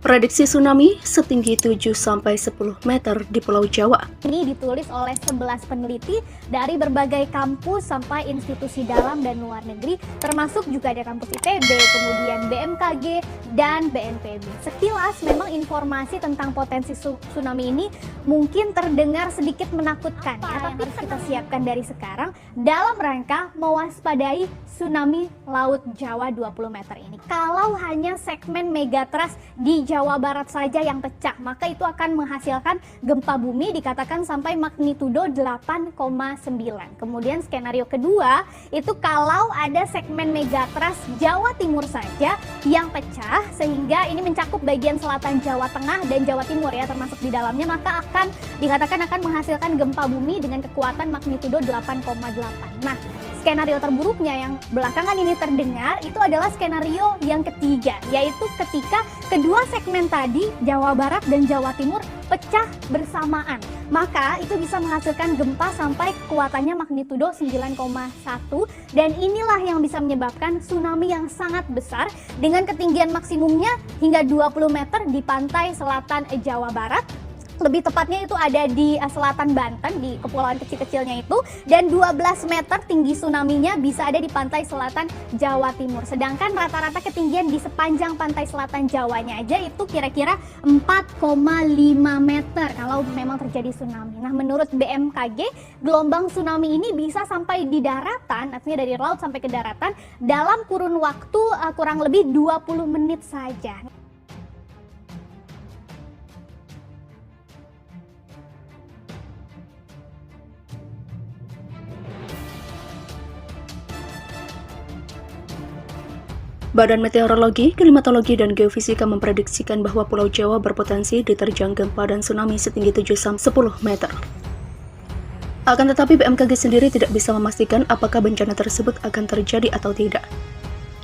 Prediksi tsunami setinggi 7-10 meter di Pulau Jawa. Ini ditulis oleh 11 peneliti dari berbagai kampus sampai institusi dalam dan luar negeri, termasuk juga ada kampus ITB, kemudian BMKG, dan BNPB. Sekilas memang informasi tentang potensi tsunami ini mungkin terdengar sedikit menakutkan ya, tapi harus kita siapkan dari sekarang dalam rangka mewaspadai tsunami Laut Jawa 20 meter ini. Kalau hanya segmen megatrust di Jawa Barat saja yang pecah, maka itu akan menghasilkan gempa bumi dikatakan sampai magnitudo 8,9. Kemudian skenario kedua, itu kalau ada segmen megatrust Jawa Timur saja yang pecah, sehingga ini mencakup bagian selatan Jawa Tengah dan Jawa Timur ya, termasuk di dalamnya, maka akan dikatakan akan menghasilkan gempa bumi dengan kekuatan magnitudo 8,8. Nah, skenario terburuknya yang belakangan ini terdengar itu adalah skenario yang ketiga, yaitu ketika kedua segmen tadi, Jawa Barat dan Jawa Timur, pecah bersamaan. Maka itu bisa menghasilkan gempa sampai kekuatannya magnitudo 9,1, dan inilah yang bisa menyebabkan tsunami yang sangat besar dengan ketinggian maksimumnya hingga 20 meter di pantai selatan Jawa Barat. Lebih tepatnya itu ada di selatan Banten, di kepulauan kecil-kecilnya itu, dan 12 meter tinggi tsunami-nya bisa ada di pantai selatan Jawa Timur. Sedangkan rata-rata ketinggian di sepanjang pantai selatan Jawanya aja itu kira-kira 4,5 meter kalau memang terjadi tsunami. Nah, menurut BMKG, gelombang tsunami ini bisa sampai di daratan, artinya dari laut sampai ke daratan, dalam kurun waktu kurang lebih 20 menit saja. Badan Meteorologi, Klimatologi, dan Geofisika memprediksikan bahwa Pulau Jawa berpotensi diterjang gempa dan tsunami setinggi 7-10 meter. Akan tetapi BMKG sendiri tidak bisa memastikan apakah bencana tersebut akan terjadi atau tidak.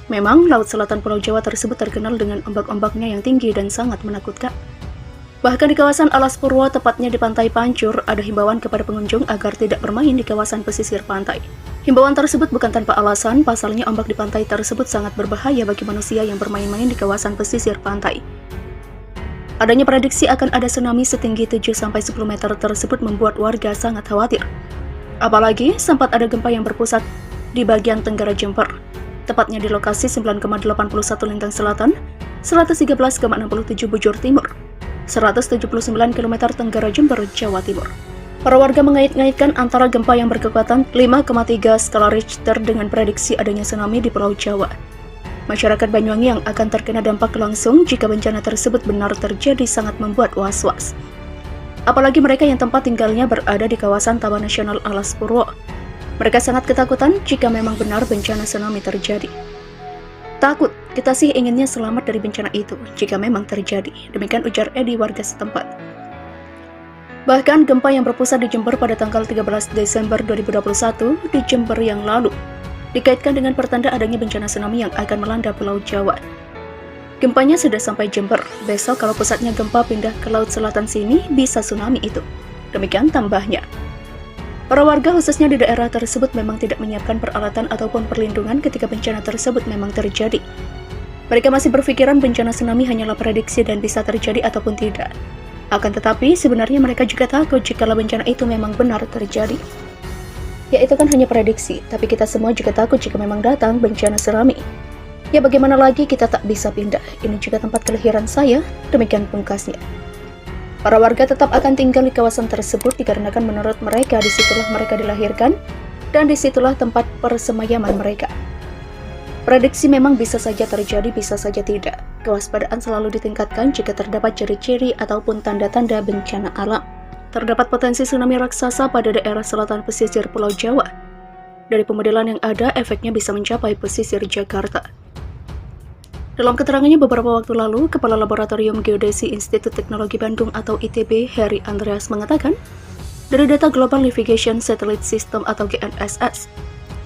Memang, laut selatan Pulau Jawa tersebut terkenal dengan ombak-ombaknya yang tinggi dan sangat menakutkan. Bahkan di kawasan Alas Purwo, tepatnya di Pantai Pancur, ada himbauan kepada pengunjung agar tidak bermain di kawasan pesisir pantai. Himbauan tersebut bukan tanpa alasan, pasalnya ombak di pantai tersebut sangat berbahaya bagi manusia yang bermain-main di kawasan pesisir pantai. Adanya prediksi akan ada tsunami setinggi 7-10 meter tersebut membuat warga sangat khawatir. Apalagi sempat ada gempa yang berpusat di bagian tenggara Jember, tepatnya di lokasi 9,81 lintang selatan, 113,67 bujur timur, 179 km tenggara Jember, Jawa Timur. Para warga mengait-ngaitkan antara gempa yang berkekuatan 5,3 skala Richter dengan prediksi adanya tsunami di Pulau Jawa. Masyarakat Banyuwangi yang akan terkena dampak langsung jika bencana tersebut benar terjadi sangat membuat was-was. Apalagi mereka yang tempat tinggalnya berada di kawasan Taman Nasional Alas Purwo. Mereka sangat ketakutan jika memang benar bencana tsunami terjadi. Takut, kita sih inginnya selamat dari bencana itu jika memang terjadi. Demikian ujar Edi, warga setempat. Bahkan gempa yang berpusat di Jember pada tanggal 13 Desember 2021 di Jember yang lalu dikaitkan dengan pertanda adanya bencana tsunami yang akan melanda Pulau Jawa. Gempanya sudah sampai Jember, besok kalau pusatnya gempa pindah ke laut selatan sini bisa tsunami itu. Demikian tambahnya. Para warga khususnya di daerah tersebut memang tidak menyiapkan peralatan ataupun perlindungan ketika bencana tersebut memang terjadi. Mereka masih berpikiran bencana tsunami hanyalah prediksi dan bisa terjadi ataupun tidak. Akan tetapi, sebenarnya mereka juga takut jika bencana itu memang benar terjadi. Ya, itu kan hanya prediksi, tapi kita semua juga takut jika memang datang bencana tsunami. Ya, bagaimana lagi kita tak bisa pindah? Ini juga tempat kelahiran saya, demikian pungkasnya. Para warga tetap akan tinggal di kawasan tersebut dikarenakan menurut mereka disitulah mereka dilahirkan dan disitulah tempat persemayaman mereka. Prediksi memang bisa saja terjadi, bisa saja tidak. Kewaspadaan selalu ditingkatkan jika terdapat ciri-ciri ataupun tanda-tanda bencana alam. Terdapat potensi tsunami raksasa pada daerah selatan pesisir Pulau Jawa. Dari pemodelan yang ada, efeknya bisa mencapai pesisir Jakarta. Dalam keterangannya beberapa waktu lalu, Kepala Laboratorium Geodesi Institut Teknologi Bandung atau ITB, Heri Andreas mengatakan, dari data Global Navigation Satellite System atau GNSS,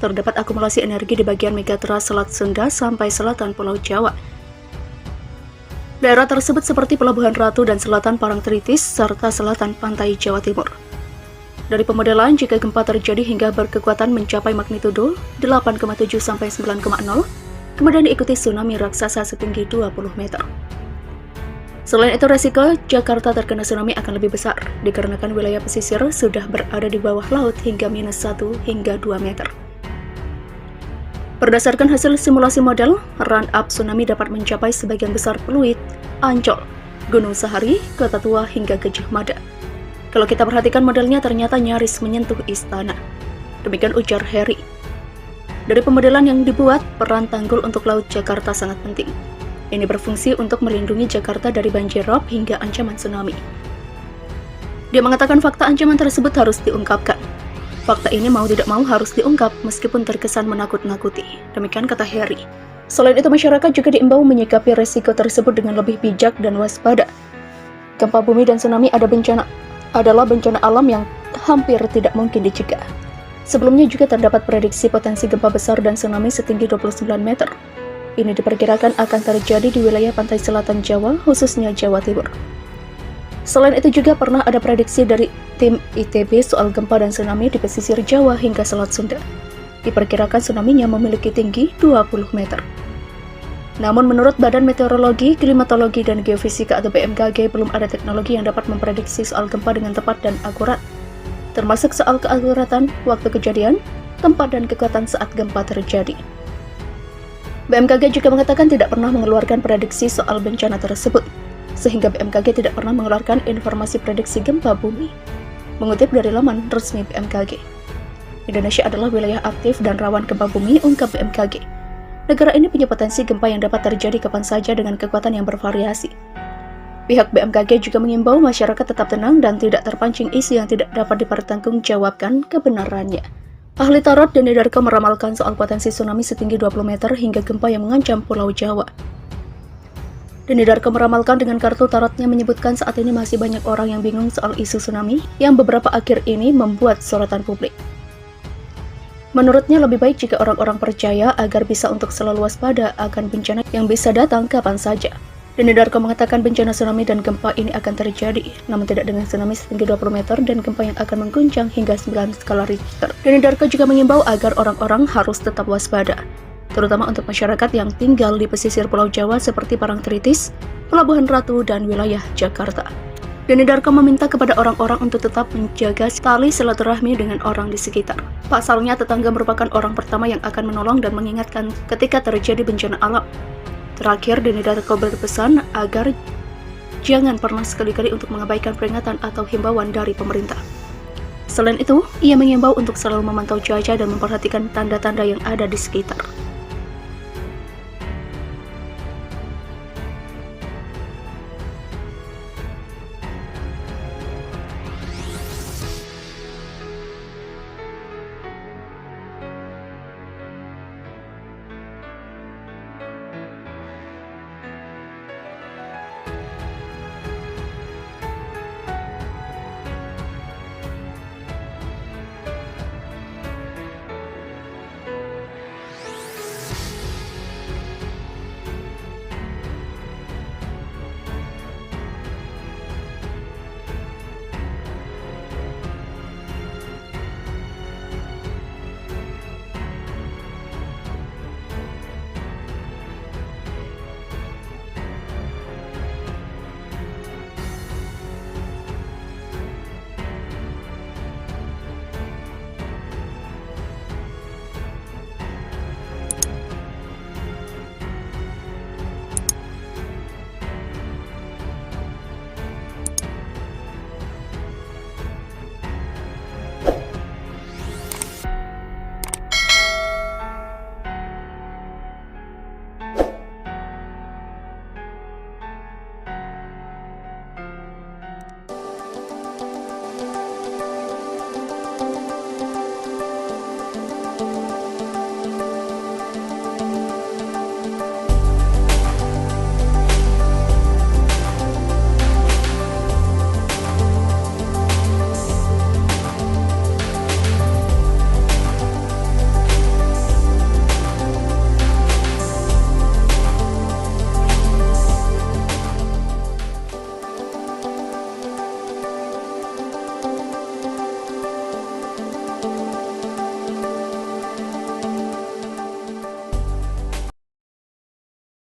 terdapat akumulasi energi di bagian megatrust Selat Sunda sampai selatan Pulau Jawa. Daerah tersebut seperti Pelabuhan Ratu dan selatan Parangtritis serta selatan pantai Jawa Timur. Dari pemodelan, jika gempa terjadi hingga berkekuatan mencapai magnitudo 8,7 sampai 9,0, kemudian diikuti tsunami raksasa setinggi 20 meter. Selain itu, resiko Jakarta terkena tsunami akan lebih besar, dikarenakan wilayah pesisir sudah berada di bawah laut hingga -1 hingga 2 meter. Berdasarkan hasil simulasi model, run-up tsunami dapat mencapai sebagian besar Pluit, Ancol, Gunung Sahari, Kota Tua, hingga Gajah Mada. Kalau kita perhatikan modelnya ternyata nyaris menyentuh istana. Demikian ujar Heri. Dari pemodelan yang dibuat, peran tanggul untuk Laut Jakarta sangat penting. Ini berfungsi untuk melindungi Jakarta dari banjir rob hingga ancaman tsunami. Dia mengatakan fakta ancaman tersebut harus diungkapkan. Fakta ini mau tidak mau harus diungkap meskipun terkesan menakut-nakuti. Demikian kata Heri. Selain itu, masyarakat juga diimbau menyikapi resiko tersebut dengan lebih bijak dan waspada. Gempa bumi dan tsunami adalah bencana alam yang hampir tidak mungkin dicegah. Sebelumnya juga terdapat prediksi potensi gempa besar dan tsunami setinggi 29 meter. Ini diperkirakan akan terjadi di wilayah pantai selatan Jawa, khususnya Jawa Timur. Selain itu juga pernah ada prediksi dari tim ITB soal gempa dan tsunami di pesisir Jawa hingga Selat Sunda. Diperkirakan tsunami-nya memiliki tinggi 20 meter. Namun menurut Badan Meteorologi, Klimatologi, dan Geofisika atau BMKG, belum ada teknologi yang dapat memprediksi soal gempa dengan tepat dan akurat, termasuk soal keakuratan waktu kejadian, tempat, dan kekuatan saat gempa terjadi. BMKG juga mengatakan tidak pernah mengeluarkan prediksi soal bencana tersebut, sehingga BMKG tidak pernah mengeluarkan informasi prediksi gempa bumi. Mengutip dari laman resmi BMKG, Indonesia adalah wilayah aktif dan rawan gempa bumi, ungkap BMKG. Negara ini punya potensi gempa yang dapat terjadi kapan saja dengan kekuatan yang bervariasi. Pihak BMKG juga mengimbau masyarakat tetap tenang dan tidak terpancing isu yang tidak dapat dipertanggungjawabkan kebenarannya. Ahli tarot Denny Darko meramalkan soal potensi tsunami setinggi 20 meter hingga gempa yang mengancam Pulau Jawa. Denny Darko meramalkan dengan kartu tarotnya menyebutkan saat ini masih banyak orang yang bingung soal isu tsunami yang beberapa akhir ini membuat sorotan publik. Menurutnya lebih baik jika orang-orang percaya agar bisa untuk selalu waspada akan bencana yang bisa datang kapan saja. Denny Darko mengatakan bencana tsunami dan gempa ini akan terjadi, namun tidak dengan tsunami setinggi 20 meter dan gempa yang akan mengguncang hingga 9 skala Richter. Denny Darko juga mengimbau agar orang-orang harus tetap waspada, terutama untuk masyarakat yang tinggal di pesisir Pulau Jawa seperti Parangtritis, Pelabuhan Ratu, dan wilayah Jakarta. Denny Darko meminta kepada orang-orang untuk tetap menjaga tali silaturahmi dengan orang di sekitar. Pasalnya, tetangga merupakan orang pertama yang akan menolong dan mengingatkan ketika terjadi bencana alam. Terakhir, Denny Darko berpesan agar jangan pernah sekali-kali untuk mengabaikan peringatan atau himbauan dari pemerintah. Selain itu, ia mengimbau untuk selalu memantau cuaca dan memperhatikan tanda-tanda yang ada di sekitar.